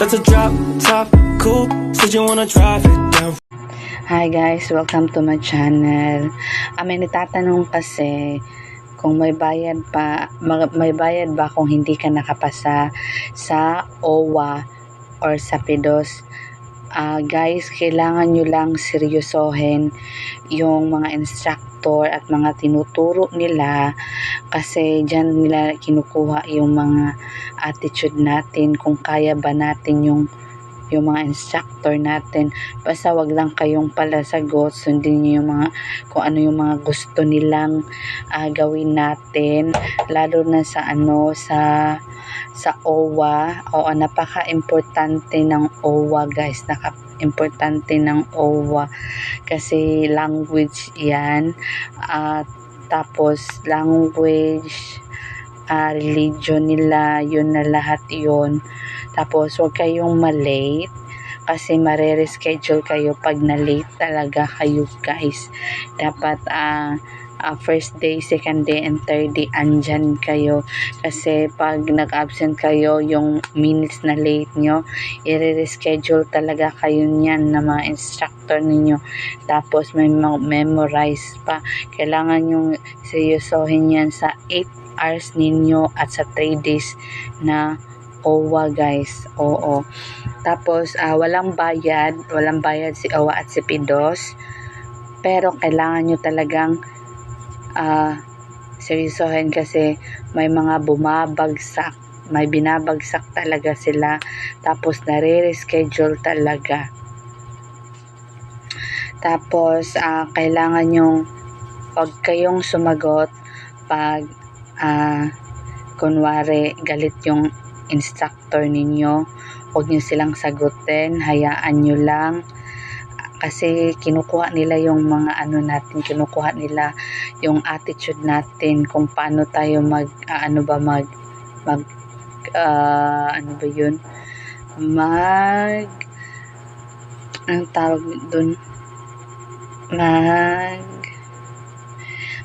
It's a drop top coupe, said you wanna drive it down. Hi guys, welcome to my channel. May nitatanong kasi kung may bayad ba kung hindi ka nakapasa sa OWA or sa PIDOS. Guys, kailangan nyo lang seryosohin yung mga instructor at mga tinuturo nila kasi dyan nila kinukuha yung mga attitude natin, kung kaya ba natin yung mga instructor natin. Basta wag lang kayong palasagot, sundin niyo yung mga kung ano yung mga gusto nilang gawin natin, lalo na sa OWA. O napaka-importante ng OWA guys, importante ng OWA kasi language yan, tapos language, religion nila, yun na lahat yun. Tapos huwag kayong malate kasi mare-reschedule kayo pag na-late talaga kayo guys. Dapat first day, second day, and third day andyan kayo kasi pag nag-absent kayo, yung minutes na late nyo, i-reschedule talaga kayo niyan na mga instructor ninyo. Tapos may memorize pa, kailangan yung seryosohin yan sa 8 hours ninyo at sa 3 days na OWA guys. Oo. Tapos walang bayad si OWA at si PIDOS, pero kailangan nyo talagang seryosohin kasi may mga bumabagsak, may binabagsak talaga sila, tapos nare-reschedule talaga. Tapos kailangan yung wag kayong sumagot pag kunwari galit yung instructor ninyo. Huwag nyo silang sagutin, hayaan nyo lang kasi kinukuha nila yung mga natin, kinukuha nila yung attitude natin, kung paano tayo anong tawag dun,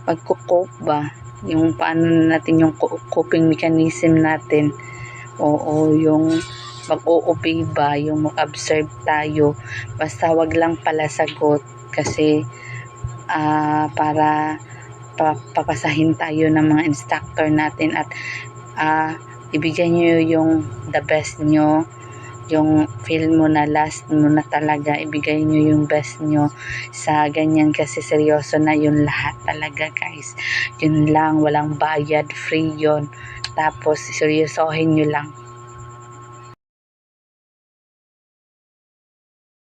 magko-cope ba, yung paano natin yung coping mechanism natin. Oo, yung mag-o-obey ba, yung mag-observe tayo. Basta wag lang pala sagot kasi para papasahin tayo ng mga instructor natin at ibigay nyo yung the best nyo, yung feel mo na last mo na talaga, ibigay nyo yung best nyo sa ganyan kasi seryoso na yun lahat talaga guys. Yun lang, walang bayad, free yun. Tapos seryosohin nyo lang.